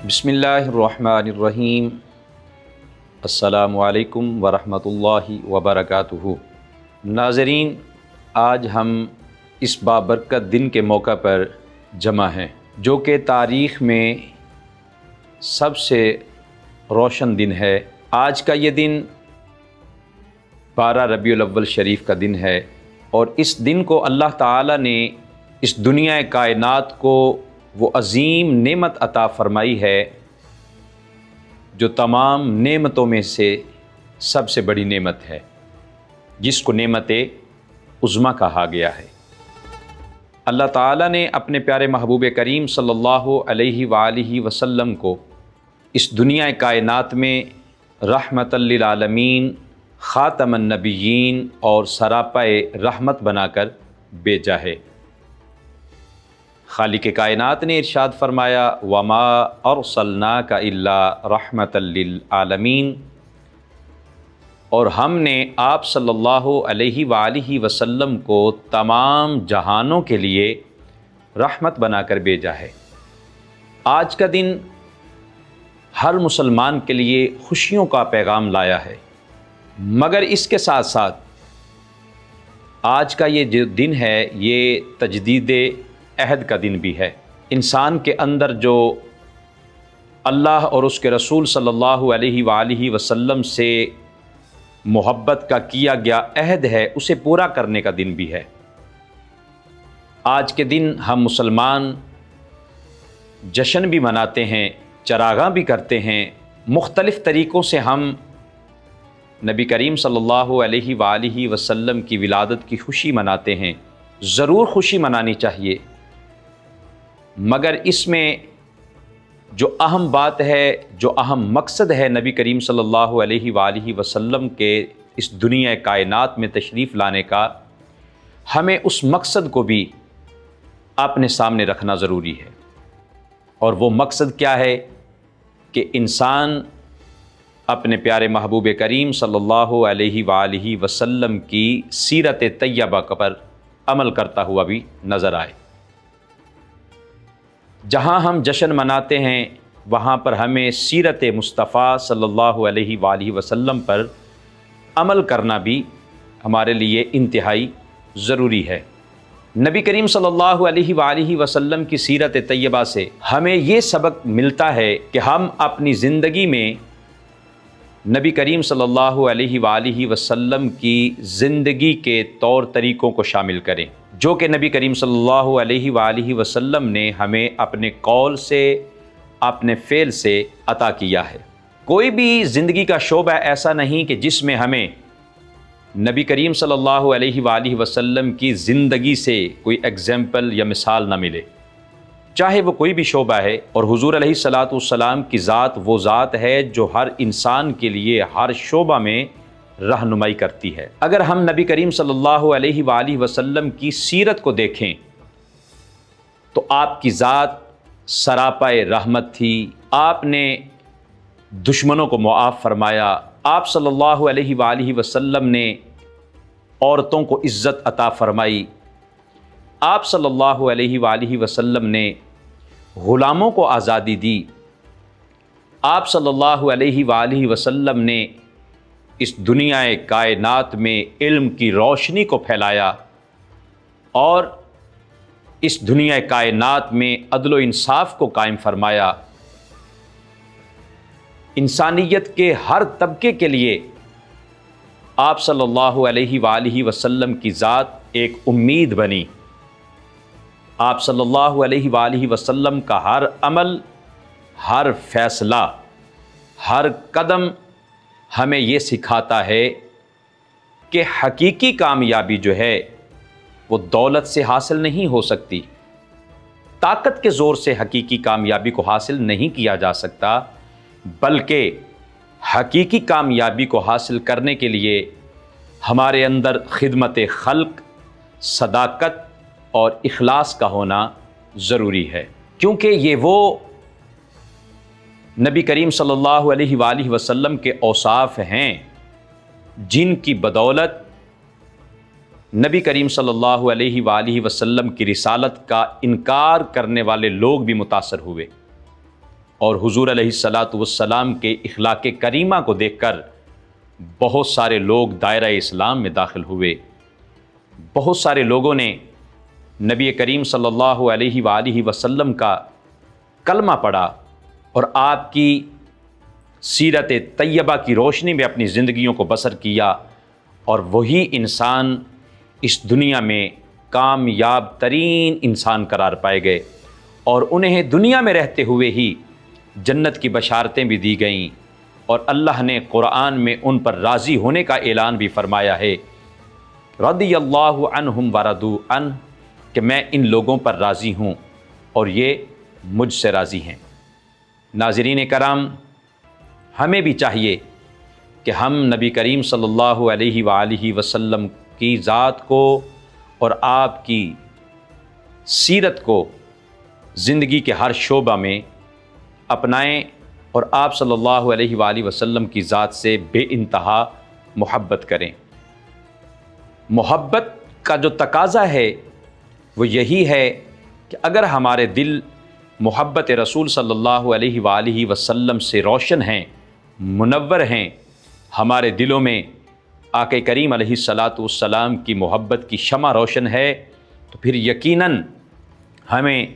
بسم اللہ الرحمن الرحیم۔ السلام علیکم ورحمۃ اللہ وبرکاتہ۔ ناظرین، آج ہم اس بابرکت دن کے موقع پر جمع ہیں جو کہ تاریخ میں سب سے روشن دن ہے۔ آج کا یہ دن 12 ربیع الاول شریف کا دن ہے، اور اس دن کو اللہ تعالیٰ نے اس دنیا کائنات کو وہ عظیم نعمت عطا فرمائی ہے جو تمام نعمتوں میں سے سب سے بڑی نعمت ہے، جس کو نعمت عظمیٰ کہا گیا ہے۔ اللہ تعالیٰ نے اپنے پیارے محبوب کریم صلی اللہ علیہ وآلہ وسلم کو اس دنیا کائنات میں رحمت للعالمین، خاتم النبیین اور سراپائے رحمت بنا کر بھیجا ہے۔ خالق کائنات نے ارشاد فرمایا، وَمَا أَرْسَلْنَاكَ إِلَّا رَحْمَةً لِلْعَالَمِينَ، اور ہم نے آپ صلی اللہ علیہ وآلہ وسلم کو تمام جہانوں کے لیے رحمت بنا کر بھیجا ہے۔ آج کا دن ہر مسلمان کے لیے خوشیوں کا پیغام لایا ہے، مگر اس کے ساتھ ساتھ آج کا یہ جو دن ہے یہ تجدید عہد کا دن بھی ہے۔ انسان کے اندر جو اللہ اور اس کے رسول صلی اللہ علیہ وآلہ وسلم سے محبت کا کیا گیا عہد ہے، اسے پورا کرنے کا دن بھی ہے۔ آج کے دن ہم مسلمان جشن بھی مناتے ہیں، چراغاں بھی کرتے ہیں، مختلف طریقوں سے ہم نبی کریم صلی اللہ علیہ وآلہ وسلم کی ولادت کی خوشی مناتے ہیں۔ ضرور خوشی منانی چاہیے، مگر اس میں جو اہم بات ہے، جو اہم مقصد ہے نبی کریم صلی اللہ علیہ وآلہ وسلم کے اس دنیا کائنات میں تشریف لانے کا، ہمیں اس مقصد کو بھی اپنے سامنے رکھنا ضروری ہے۔ اور وہ مقصد کیا ہے کہ انسان اپنے پیارے محبوب کریم صلی اللہ علیہ وآلہ وسلم کی سیرت طیبہ پر عمل کرتا ہوا بھی نظر آئے۔ جہاں ہم جشن مناتے ہیں وہاں پر ہمیں سیرت مصطفیٰ صلی اللہ علیہ وآلہ وسلم پر عمل کرنا بھی ہمارے لیے انتہائی ضروری ہے۔ نبی کریم صلی اللہ علیہ وآلہ وسلم کی سیرت طیبہ سے ہمیں یہ سبق ملتا ہے کہ ہم اپنی زندگی میں نبی کریم صلی اللہ علیہ وآلہ وسلم کی زندگی کے طور طریقوں کو شامل کریں، جو کہ نبی کریم صلی اللہ علیہ وآلہ وسلم نے ہمیں اپنے قول سے، اپنے فعل سے عطا کیا ہے۔ کوئی بھی زندگی کا شعبہ ایسا نہیں کہ جس میں ہمیں نبی کریم صلی اللہ علیہ وآلہ وسلم کی زندگی سے کوئی ایگزامپل یا مثال نہ ملے، چاہے وہ کوئی بھی شعبہ ہے۔ اور حضور علیہ الصلاۃ والسلام کی ذات وہ ذات ہے جو ہر انسان کے لیے ہر شعبہ میں رہنمائی کرتی ہے۔ اگر ہم نبی کریم صلی اللہ علیہ وآلہ وسلم کی سیرت کو دیکھیں تو آپ کی ذات سراپائے رحمت تھی، آپ نے دشمنوں کو معاف فرمایا، آپ صلی اللہ علیہ وآلہ وسلم نے عورتوں کو عزت عطا فرمائی، آپ صلی اللہ علیہ وآلہ وسلم نے غلاموں کو آزادی دی، آپ صلی اللہ علیہ وآلہ وسلم نے اس دنیا کائنات میں علم کی روشنی کو پھیلایا، اور اس دنیا کائنات میں عدل و انصاف کو قائم فرمایا۔ انسانیت کے ہر طبقے کے لیے آپ صلی اللہ علیہ وآلہ وسلم کی ذات ایک امید بنی۔ آپ صلی اللہ علیہ وآلہ وسلم کا ہر عمل، ہر فیصلہ، ہر قدم ہمیں یہ سکھاتا ہے کہ حقیقی کامیابی جو ہے وہ دولت سے حاصل نہیں ہو سکتی، طاقت کے زور سے حقیقی کامیابی کو حاصل نہیں کیا جا سکتا، بلکہ حقیقی کامیابی کو حاصل کرنے کے لیے ہمارے اندر خدمت خلق، صداقت اور اخلاص کا ہونا ضروری ہے، کیونکہ یہ وہ نبی کریم صلی اللہ علیہ وآلہ وسلم کے اوصاف ہیں جن کی بدولت نبی کریم صلی اللہ علیہ وآلہ وسلم کی رسالت کا انکار کرنے والے لوگ بھی متاثر ہوئے۔ اور حضور علیہ الصلاۃ والسلام کے اخلاق کریمہ کو دیکھ کر بہت سارے لوگ دائرہ اسلام میں داخل ہوئے۔ بہت سارے لوگوں نے نبی کریم صلی اللہ علیہ وآلہ وسلم کا کلمہ پڑھا اور آپ کی سیرت طیبہ کی روشنی میں اپنی زندگیوں کو بسر کیا، اور وہی انسان اس دنیا میں کامیاب ترین انسان قرار پائے گئے، اور انہیں دنیا میں رہتے ہوئے ہی جنت کی بشارتیں بھی دی گئیں، اور اللہ نے قرآن میں ان پر راضی ہونے کا اعلان بھی فرمایا ہے، رضی اللہ عنہم ورضوا عنہ، کہ میں ان لوگوں پر راضی ہوں اور یہ مجھ سے راضی ہیں۔ ناظرین کرام، ہمیں بھی چاہیے کہ ہم نبی کریم صلی اللہ علیہ وآلہ وسلم کی ذات کو اور آپ کی سیرت کو زندگی کے ہر شعبہ میں اپنائیں، اور آپ صلی اللہ علیہ وآلہ وسلم کی ذات سے بے انتہا محبت کریں۔ محبت کا جو تقاضا ہے وہ یہی ہے کہ اگر ہمارے دل محبت رسول صلی اللہ علیہ وآلہ وسلم سے روشن ہیں، منور ہیں، ہمارے دلوں میں آقا کریم علیہ الصلاۃ والسلام کی محبت کی شمع روشن ہے، تو پھر یقیناً ہمیں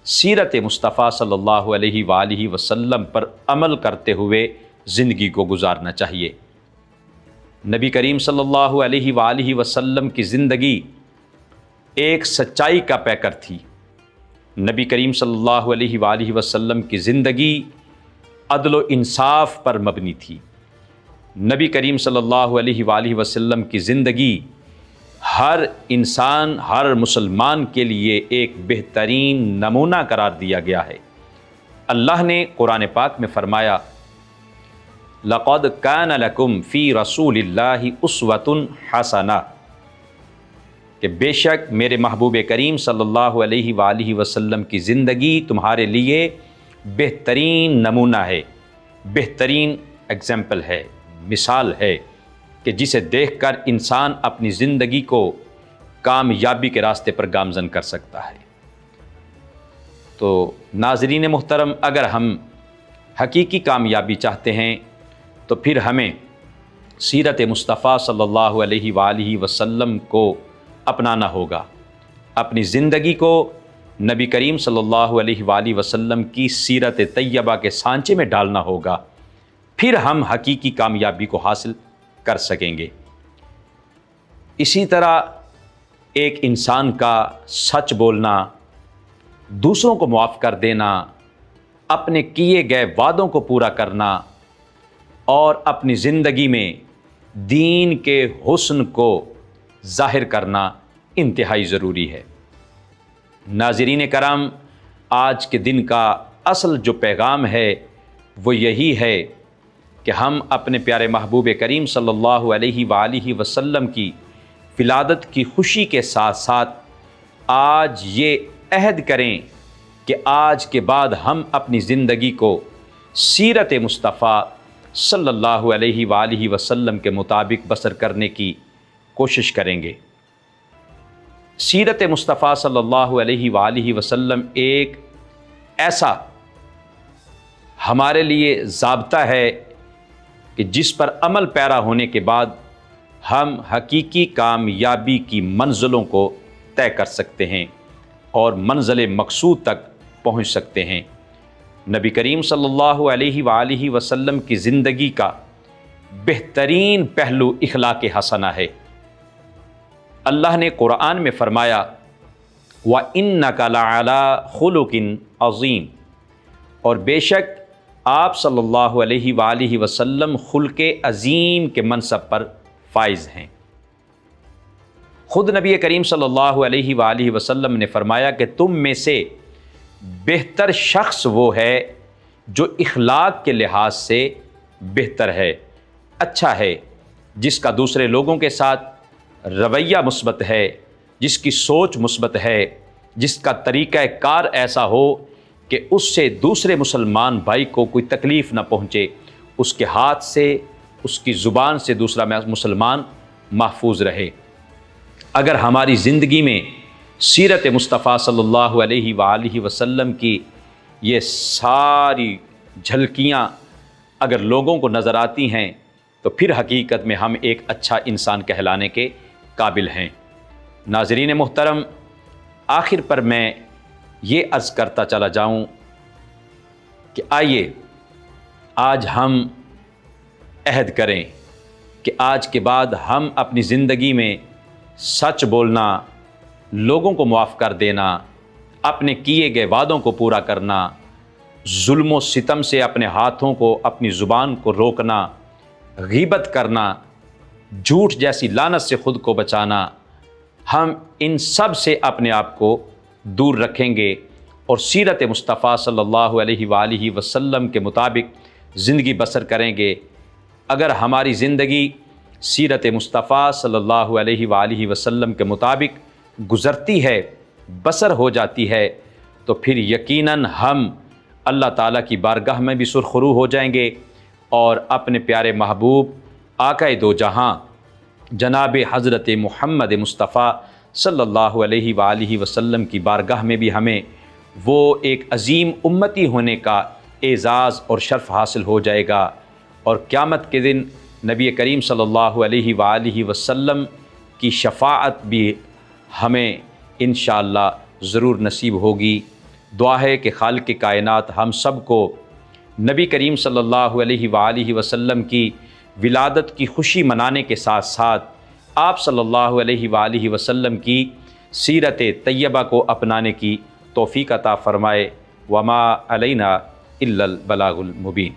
سیرت مصطفیٰ صلی اللہ علیہ وآلہ وسلم پر عمل کرتے ہوئے زندگی کو گزارنا چاہیے۔ نبی کریم صلی اللہ علیہ وآلہ وسلم کی زندگی ایک سچائی کا پیکر تھی۔ نبی کریم صلی اللہ علیہ وآلہ وسلم کی زندگی عدل و انصاف پر مبنی تھی۔ نبی کریم صلی اللہ علیہ وآلہ وسلم کی زندگی ہر انسان، ہر مسلمان کے لیے ایک بہترین نمونہ قرار دیا گیا ہے۔ اللہ نے قرآن پاک میں فرمایا، لَقَدْ كَانَ لَكُمْ فِي رَسُولِ اللَّهِ أُسْوَةٌ حَسَنَةٌ، کہ بے شک میرے محبوب کریم صلی اللہ علیہ وآلہ وسلم کی زندگی تمہارے لیے بہترین نمونہ ہے، بہترین ایگزامپل ہے، مثال ہے، کہ جسے دیکھ کر انسان اپنی زندگی کو کامیابی کے راستے پر گامزن کر سکتا ہے۔ تو ناظرین محترم، اگر ہم حقیقی کامیابی چاہتے ہیں تو پھر ہمیں سیرت مصطفیٰ صلی اللہ علیہ وآلہ وسلم کو اپنانا ہوگا، اپنی زندگی کو نبی کریم صلی اللہ علیہ وآلہ وسلم کی سیرت طیبہ کے سانچے میں ڈالنا ہوگا، پھر ہم حقیقی کامیابی کو حاصل کر سکیں گے۔ اسی طرح ایک انسان کا سچ بولنا، دوسروں کو معاف کر دینا، اپنے کیے گئے وعدوں کو پورا کرنا، اور اپنی زندگی میں دین کے حسن کو ظاہر کرنا انتہائی ضروری ہے۔ ناظرین کرام، آج کے دن کا اصل جو پیغام ہے وہ یہی ہے کہ ہم اپنے پیارے محبوب کریم صلی اللہ علیہ وآلہ وسلم کی ولادت کی خوشی کے ساتھ ساتھ آج یہ عہد کریں کہ آج کے بعد ہم اپنی زندگی کو سیرت مصطفیٰ صلی اللہ علیہ وآلہ وسلم کے مطابق بسر کرنے کی کوشش کریں گے۔ سیرت مصطفیٰ صلی اللہ علیہ وآلہ وسلم ایک ایسا ہمارے لیے ضابطہ ہے کہ جس پر عمل پیرا ہونے کے بعد ہم حقیقی کامیابی کی منزلوں کو طے کر سکتے ہیں اور منزل مقصود تک پہنچ سکتے ہیں۔ نبی کریم صلی اللہ علیہ وآلہ وسلم کی زندگی کا بہترین پہلو اخلاق حسنہ ہے۔ اللہ نے قرآن میں فرمایا، وَإِنَّكَ لَعَلَىٰ خُلُقٍ عَظِيمٍ، اور بے شک آپ صلی اللہ علیہ وآلہ وسلم خلق عظیم کے منصب پر فائز ہیں۔ خود نبی کریم صلی اللہ علیہ وآلہ وسلم نے فرمایا کہ تم میں سے بہتر شخص وہ ہے جو اخلاق کے لحاظ سے بہتر ہے، اچھا ہے، جس کا دوسرے لوگوں کے ساتھ رویہ مثبت ہے، جس کی سوچ مثبت ہے، جس کا طریقہ کار ایسا ہو کہ اس سے دوسرے مسلمان بھائی کو کوئی تکلیف نہ پہنچے، اس کے ہاتھ سے، اس کی زبان سے دوسرا مسلمان محفوظ رہے۔ اگر ہماری زندگی میں سیرت مصطفیٰ صلی اللہ علیہ وآلہ وسلم کی یہ ساری جھلکیاں اگر لوگوں کو نظر آتی ہیں تو پھر حقیقت میں ہم ایک اچھا انسان کہلانے کے قابل ہیں۔ ناظرین محترم، آخر پر میں یہ عرض کرتا چلا جاؤں کہ آئیے آج ہم عہد کریں کہ آج کے بعد ہم اپنی زندگی میں سچ بولنا، لوگوں کو معاف کر دینا، اپنے کیے گئے وعدوں کو پورا کرنا، ظلم و ستم سے اپنے ہاتھوں کو، اپنی زبان کو روکنا، غیبت کرنا، جھوٹ جیسی لعنت سے خود کو بچانا، ہم ان سب سے اپنے آپ کو دور رکھیں گے اور سیرت مصطفیٰ صلی اللہ علیہ وآلہ وسلم کے مطابق زندگی بسر کریں گے۔ اگر ہماری زندگی سیرت مصطفیٰ صلی اللہ علیہ وآلہ وسلم کے مطابق گزرتی ہے، بسر ہو جاتی ہے، تو پھر یقیناً ہم اللہ تعالیٰ کی بارگاہ میں بھی سرخرو ہو جائیں گے اور اپنے پیارے محبوب آقائے دو جہاں جناب حضرت محمد مصطفیٰ صلی اللہ علیہ وآلہ وسلم کی بارگاہ میں بھی ہمیں وہ ایک عظیم امتی ہونے کا اعزاز اور شرف حاصل ہو جائے گا، اور قیامت کے دن نبی کریم صلی اللہ علیہ وآلہ وسلم کی شفاعت بھی ہمیں انشاءاللہ ضرور نصیب ہوگی۔ دعا ہے کہ خالق کائنات ہم سب کو نبی کریم صلی اللہ علیہ وآلہ وسلم کی ولادت کی خوشی منانے کے ساتھ ساتھ آپ صلی اللہ علیہ وآلہ وسلم کی سیرت طیبہ کو اپنانے کی توفیق عطا فرمائے۔ وما علینا الا البلاغ المبین۔